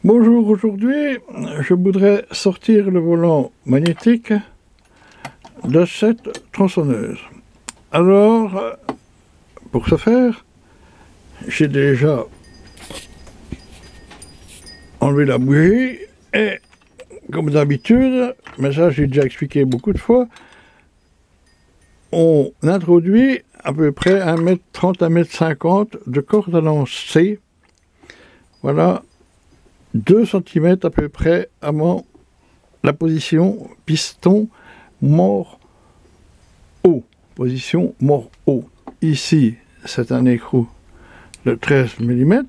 Bonjour, aujourd'hui je voudrais sortir le volant magnétique de cette tronçonneuse. Alors, pour ce faire, j'ai déjà enlevé la bougie et, comme d'habitude, mais ça j'ai déjà expliqué beaucoup de fois, on introduit à peu près 1,30 m, 1,50 m de corde à lance C. Voilà, 2 cm à peu près avant la position piston mort haut. Position mort haut. Ici, c'est un écrou de 13 mm.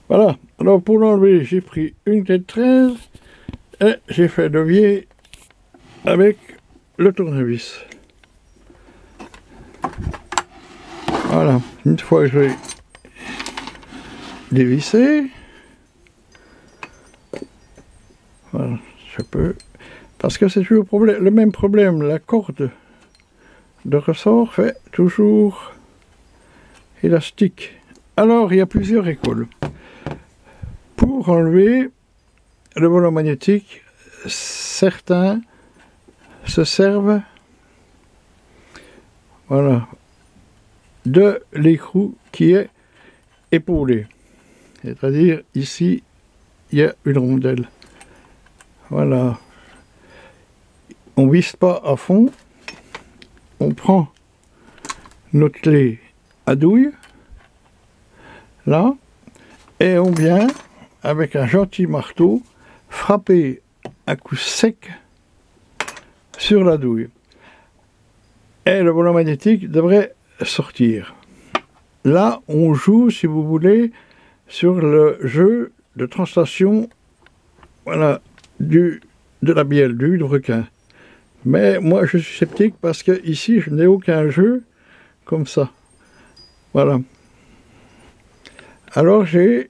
Voilà, alors pour l'enlever, j'ai pris une clé de 13 et j'ai fait levier avec le tournevis. Voilà, une fois que je l'ai dévissé, voilà, je peux, parce que c'est toujours le même problème, la corde de ressort fait toujours élastique. Alors, il y a plusieurs écoles. Pour enlever le volant magnétique, certains se servent, voilà, de l'écrou qui est épaulé. C'est-à-dire, ici, il y a une rondelle. Voilà. On ne visse pas à fond. On prend notre clé à douille, là, et on vient, avec un gentil marteau, frapper un coup sec sur la douille. Et le volant magnétique devrait sortir. Là, on joue, si vous voulez, sur le jeu de translation, voilà, de la bielle, du requin. Mais moi, je suis sceptique parce que ici, je n'ai aucun jeu comme ça. Voilà. Alors, j'ai,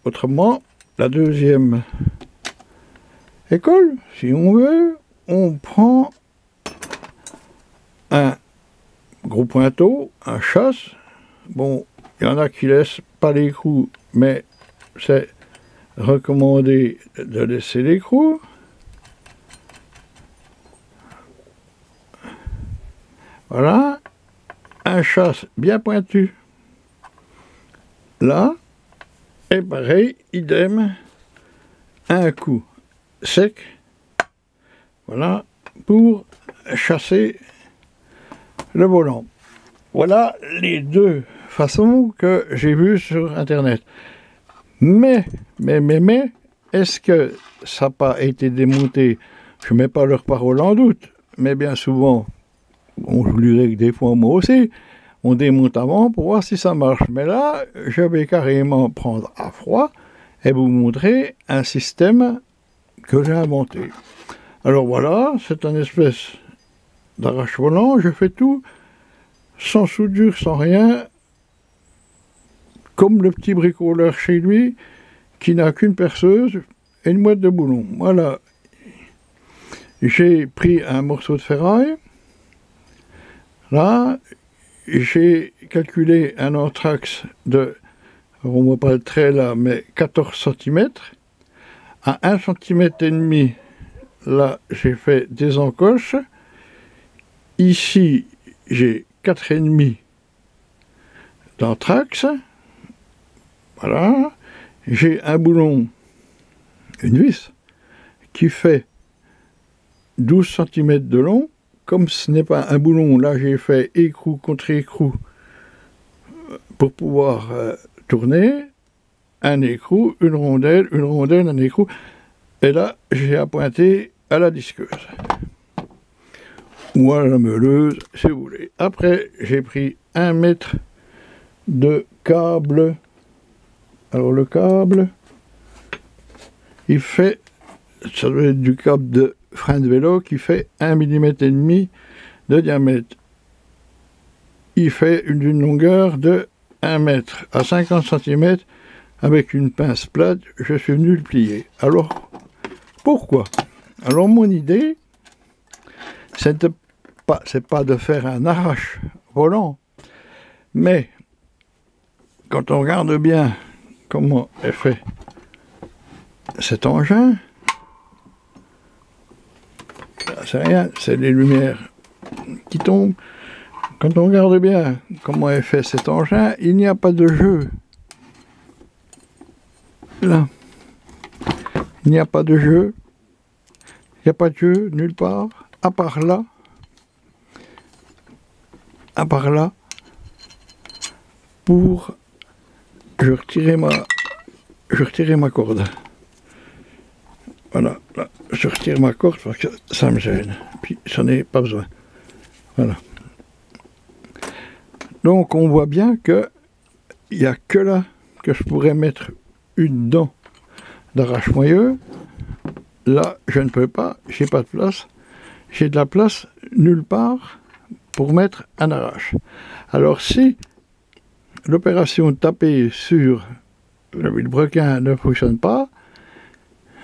autrement, la deuxième école, si on veut, on prend un gros pointeau, un chasse. Bon, il y en a qui laissent pas l'écrou, mais c'est recommandé de laisser l'écrou. Voilà, un chasse bien pointu. Là, et pareil, idem, un coup sec, voilà, pour chasser le volant. Voilà les deux façons que j'ai vues sur internet. Mais, est-ce que ça n'a pas été démonté? Je ne mets pas leur parole en doute, mais bien souvent, on je dirais que des fois moi aussi, on démonte avant pour voir si ça marche. Mais là, je vais carrément prendre à froid et vous montrer un système que j'ai inventé. Alors voilà, c'est un espèce d'arrache-volant, je fais tout sans soudure, sans rien, comme le petit bricoleur chez lui qui n'a qu'une perceuse et une boîte de boulons. Voilà, j'ai pris un morceau de ferraille, là, j'ai calculé un anthrax de, on ne voit pas le trait là, mais 14 cm. À 1,5 cm, là, j'ai fait des encoches. Ici, j'ai 4,5 d'anthrax. Voilà. J'ai un boulon, une vis, qui fait 12 cm de long. Comme ce n'est pas un boulon, là j'ai fait écrou contre écrou pour pouvoir tourner. Un écrou, une rondelle, un écrou. Et là, j'ai appointé à la disqueuse. Ou à la meuleuse, si vous voulez. Après, j'ai pris 1 mètre de câble. Alors le câble, il fait, ça doit être du câble de frein de vélo qui fait 1,5 mm de diamètre. Il fait une longueur de 1 mètre à 50 cm avec une pince plate. Je suis venu le plier. Alors, Pourquoi? Alors mon idée, c'est pas de faire un arrache volant, mais quand on regarde bien comment est fait cet engin, c'est rien, c'est les lumières qui tombent. Quand on regarde bien comment est fait cet engin, il n'y a pas de jeu. Là, il n'y a pas de jeu. Il n'y a pas de jeu nulle part, à part là. À part là. Pour... Je retirais ma corde. Voilà, là, je retire ma corde parce que ça me gêne. Puis j'en ai pas besoin. Voilà. Donc on voit bien que il n'y a que là que je pourrais mettre une dent d'arrache-moyeu. Là, je ne peux pas, j'ai pas de place. J'ai de la place nulle part pour mettre un arrache. Alors si l'opération de taper sur le vilebrequin ne fonctionne pas,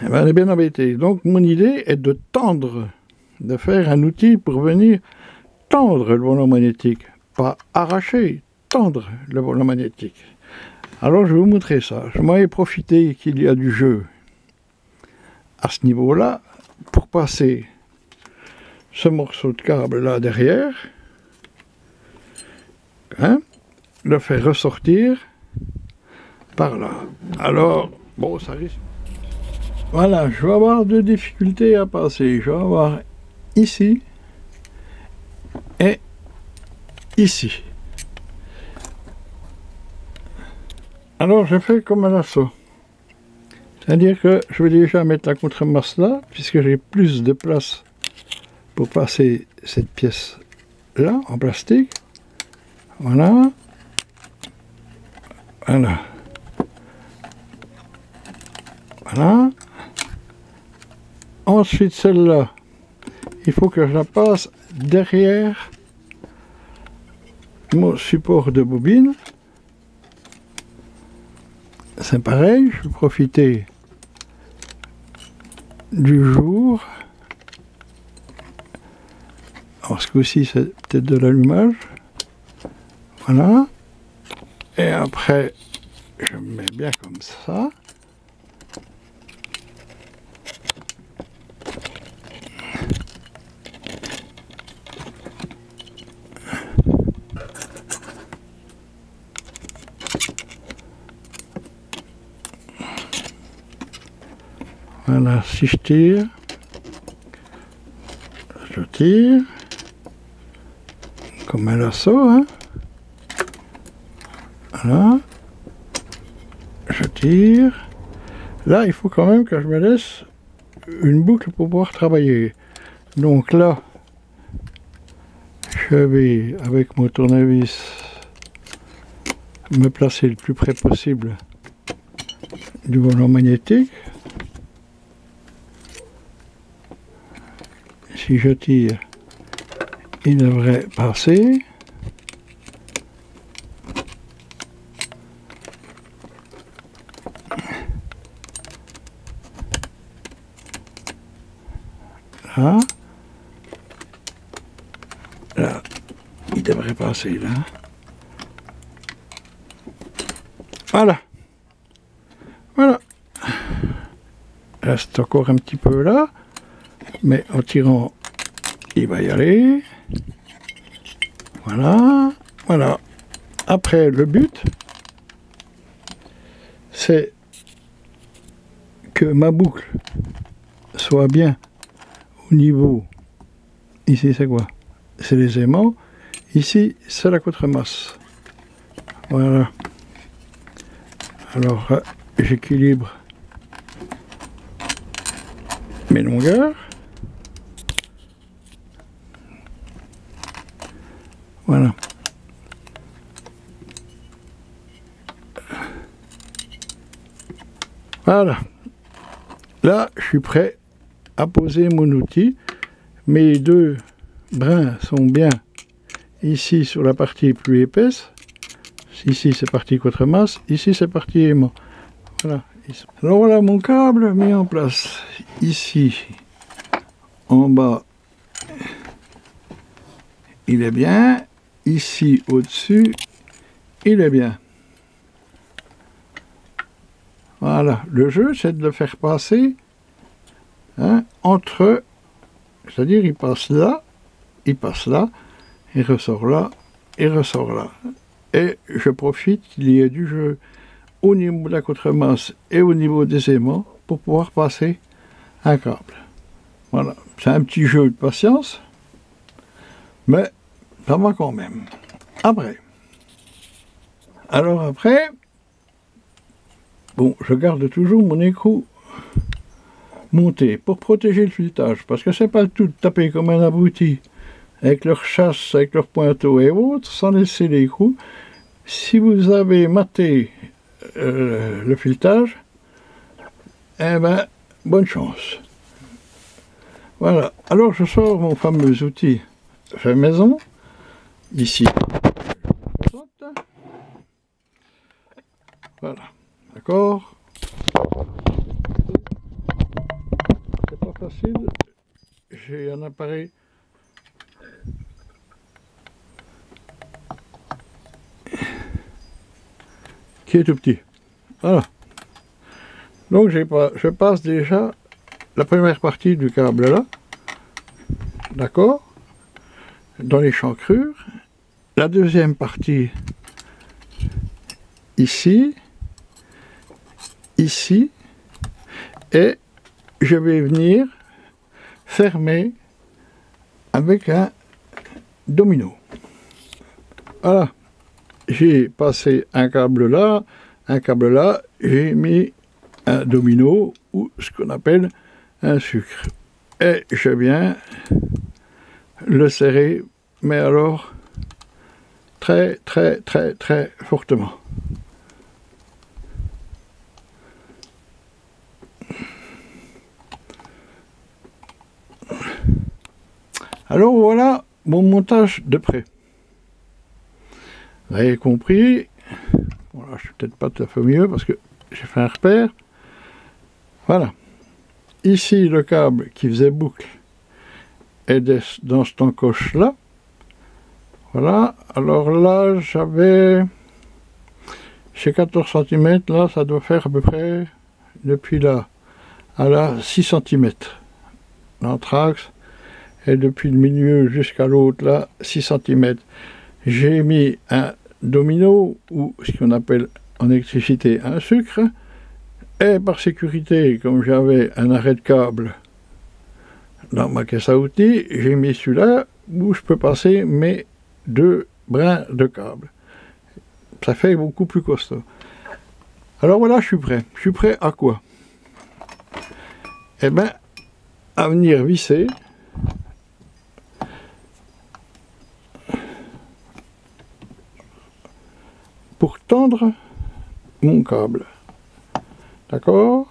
eh ben, on est bien embêté. Donc mon idée est de tendre, de faire un outil pour venir tendre le volant magnétique. Pas arracher, tendre le volant magnétique. Alors je vais vous montrer ça. Je m'en ai profité qu'il y a du jeu à ce niveau-là pour passer ce morceau de câble là derrière, hein, le faire ressortir par là. Alors, bon, ça risque. Voilà, je vais avoir deux difficultés à passer. Je vais avoir ici et ici. Alors je fais comme un assaut. C'est-à-dire que je vais déjà mettre la contremasse là, puisque j'ai plus de place pour passer cette pièce là, en plastique. Voilà. Voilà. Voilà. Ensuite celle-là, il faut que je la passe derrière mon support de bobine. C'est pareil, je vais profiter du jour. Alors ce coup-ci c'est peut-être de l'allumage. Voilà. Et après, je me mets bien comme ça. Voilà, si je tire, comme un lasso, hein. Voilà, je tire. Là, il faut quand même que je me laisse une boucle pour pouvoir travailler. Donc là, je vais, avec mon tournevis, me placer le plus près possible du volant magnétique. Si je tire, il devrait passer. Là. Là, il devrait passer là. Voilà. Voilà. Il reste encore un petit peu là. Mais en tirant, il va y aller. Voilà. Voilà. Après, le but, c'est que ma boucle soit bien au niveau. Ici, c'est quoi? C'est les aimants. Ici, c'est la contremasse. Voilà. Alors, j'équilibre mes longueurs. Voilà. Voilà. Là, je suis prêt à poser mon outil. Mes deux brins sont bien ici sur la partie plus épaisse. Ici, c'est partie contremasse. Ici, c'est partie aimant. Voilà. Alors voilà mon câble mis en place. Ici, en bas, il est bien. Ici, au-dessus, il est bien. Voilà, le jeu, c'est de le faire passer entre... C'est-à-dire, il passe là, il ressort là, il ressort là. Et je profite qu'il y ait du jeu au niveau de la contremasse et au niveau des aimants pour pouvoir passer un câble. Voilà, c'est un petit jeu de patience, mais ça va quand même. Après, bon, je garde toujours mon écrou monté pour protéger le filetage, parce que c'est pas le tout de taper comme un abruti avec leur chasse, avec leur pointeau et autres, sans laisser l'écrou. Si vous avez maté le filetage, eh ben, bonne chance. Voilà, alors je sors mon fameux outil fait maison, ici. Voilà, d'accord. C'est pas facile, j'ai un appareil qui est tout petit. Voilà. Donc je passe déjà la première partie du câble là, d'accord, dans les chancrures. La deuxième partie ici, ici, et je vais venir fermer avec un domino. Voilà, j'ai passé un câble là, j'ai mis un domino ou ce qu'on appelle un sucre. Et je viens le serrer, mais alors très très très très fortement. Alors voilà mon montage de près. Vous avez compris. Voilà, je suis peut-être pas tout à fait mieux parce que j'ai fait un repère. Voilà. Ici, le câble qui faisait boucle est dans cette encoche là. Voilà. Alors là, j'avais chez 14 cm, là, ça doit faire à peu près depuis là à là 6 cm l'anthrax. Et depuis le milieu jusqu'à l'autre, là, 6 cm. J'ai mis un domino, ou ce qu'on appelle en électricité un sucre, et par sécurité, comme j'avais un arrêt de câble dans ma caisse à outils, j'ai mis celui-là où je peux passer mes 2 brins de câble. Ça fait beaucoup plus costaud. Alors voilà, je suis prêt. Je suis prêt à quoi? Eh bien, à venir visser pour tendre mon câble. D'accord?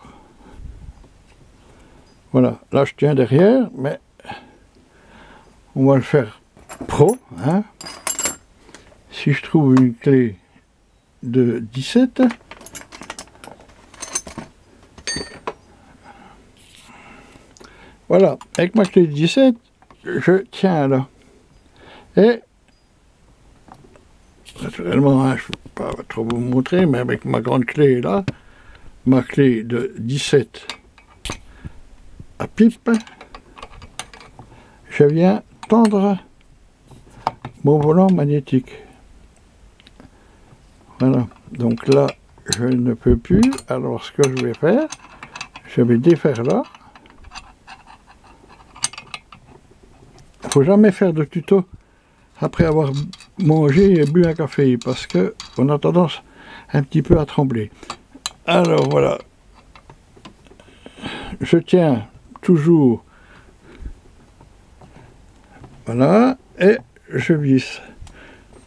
Voilà, là je tiens derrière, mais on va le faire pro, hein. Si je trouve une clé de 17, voilà, avec ma clé de 17, je tiens là. Et naturellement, hein, je ne peux pas trop vous montrer, mais avec ma grande clé là, ma clé de 17 à pipe, je viens tendre mon volant magnétique. Voilà, donc là, je ne peux plus. Alors, ce que je vais faire, je vais défaire là. Il ne faut jamais faire de tuto après avoir mangé et bu un café, parce qu'on a tendance un petit peu à trembler. Alors voilà, je tiens toujours, voilà, et je visse.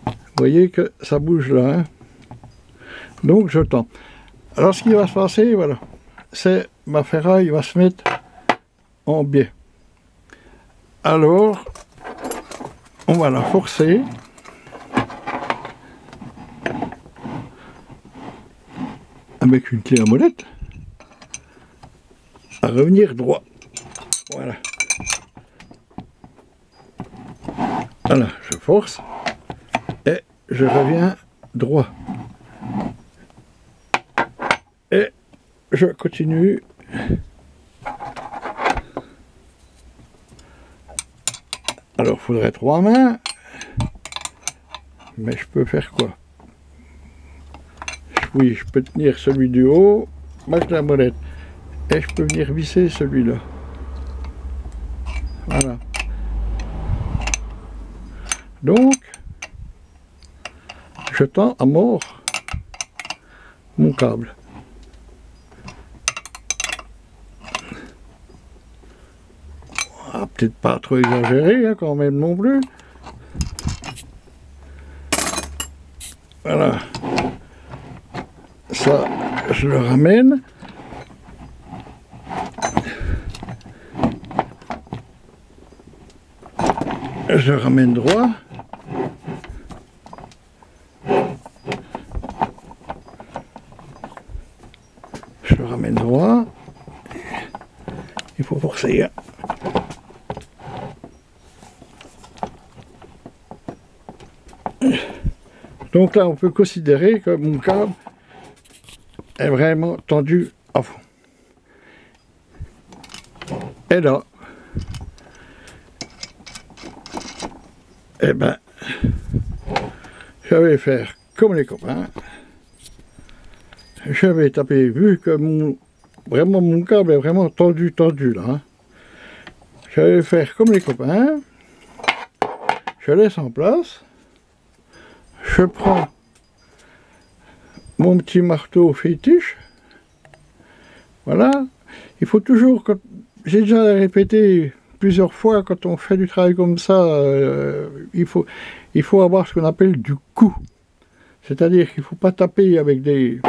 Vous voyez que ça bouge là, hein. Donc je tends. Alors ce qui va se passer, voilà, c'est ma ferraille va se mettre en biais. Alors, on va la forcer. Avec une clé à molette. à revenir droit. Voilà. Voilà, je force et je reviens droit. Et je continue. Alors, il faudrait 3 mains, mais je peux faire quoi? Oui, je peux tenir celui du haut, avec la molette, et je peux venir visser celui-là. Voilà. Donc, je tends à mort mon câble. Ah, peut-être pas trop exagéré, hein, quand même non plus. Voilà. Ça, je le ramène. Je ramène droit. Je le ramène droit. Il faut forcer. Hein. Donc là, on peut considérer que mon câble est vraiment tendu à fond. Et là, eh ben, je vais faire comme les copains. Je vais taper, vu que vraiment mon câble est vraiment tendu là. Hein. Je vais faire comme les copains. Je laisse en place. Je prends mon petit marteau fétiche. Voilà. Il faut toujours, j'ai déjà répété plusieurs fois, quand on fait du travail comme ça, il faut avoir ce qu'on appelle du coup. C'est-à-dire qu'il ne faut pas taper avec des...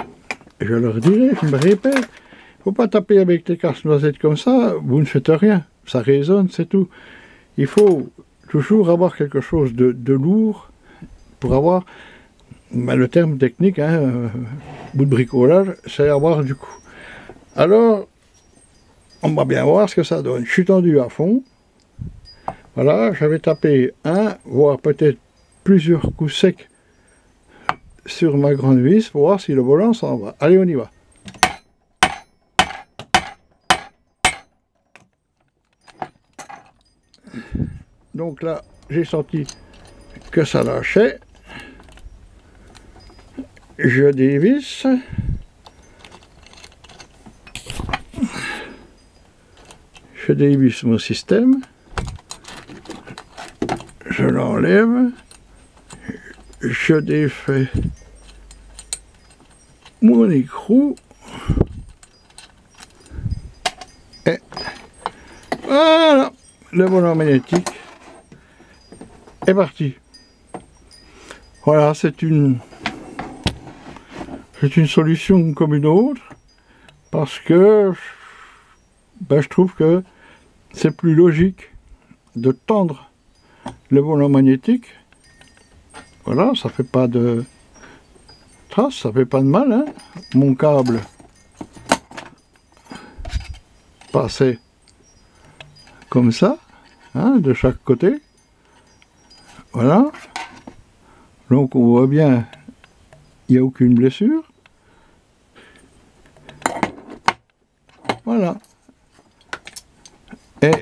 Je leur dirai, je me répète, il ne faut pas taper avec des casse-noisettes comme ça, vous ne faites rien. Ça résonne, c'est tout. Il faut toujours avoir quelque chose de lourd pour avoir, le terme technique, hein, bout de bricolage, c'est avoir du coup. Alors, on va bien voir ce que ça donne. Je suis tendu à fond. Voilà, j'avais tapé un, voire peut-être plusieurs coups secs sur ma grande vis pour voir si le volant s'en va. Allez, on y va. Donc là, j'ai senti que ça lâchait. Je dévisse. Je dévisse mon système. Je l'enlève. Je défais mon écrou. Et voilà, le volant magnétique est parti. Voilà, c'est une solution comme une autre, parce que je trouve que c'est plus logique de tendre le volant magnétique. Voilà, ça fait pas de traces, ça fait pas de mal. Hein. Mon câble passait comme ça, hein, de chaque côté. Voilà. Donc on voit bien, il n'y a aucune blessure. Voilà. Et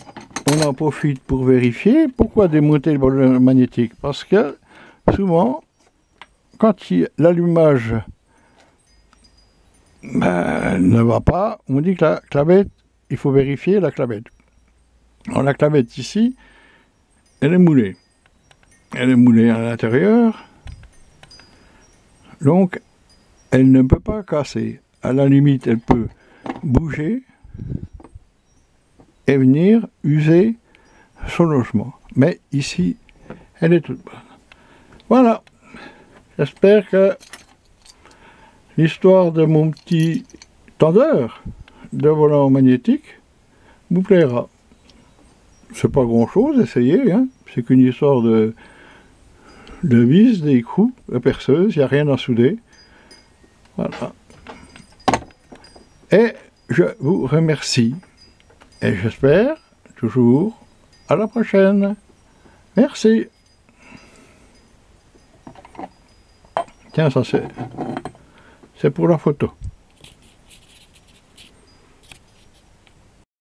on en profite pour vérifier. Pourquoi démonter le volant magnétique? Parce que souvent, quand l'allumage ne va pas, on dit que la clavette, il faut vérifier la clavette. Alors la clavette ici, elle est moulée. Elle est moulée à l'intérieur. Donc, elle ne peut pas casser. À la limite, elle peut bouger et venir user son logement. Mais ici, elle est toute bonne. Voilà. J'espère que l'histoire de mon petit tendeur de volant magnétique vous plaira. C'est pas grand chose, essayez, hein. C'est qu'une histoire de vis, d'écrou, de perceuse, il n'y a rien à souder. Voilà. Et je vous remercie Et j'espère toujours à la prochaine. Merci. Tiens, ça c'est pour la photo.